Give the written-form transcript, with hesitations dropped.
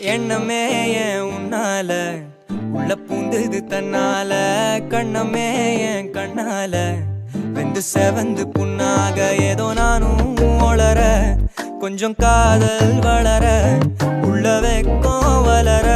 எண்ணமே ஏன் உன்னால உள்ள பூந்தது தன்னால கண்ணமே என் கண்ணால வெந்து செவந்து புண்ணாக ஏதோ நானும் ஒளர கொஞ்சம் காதல் வளர உள்ள வெக்கம் வளர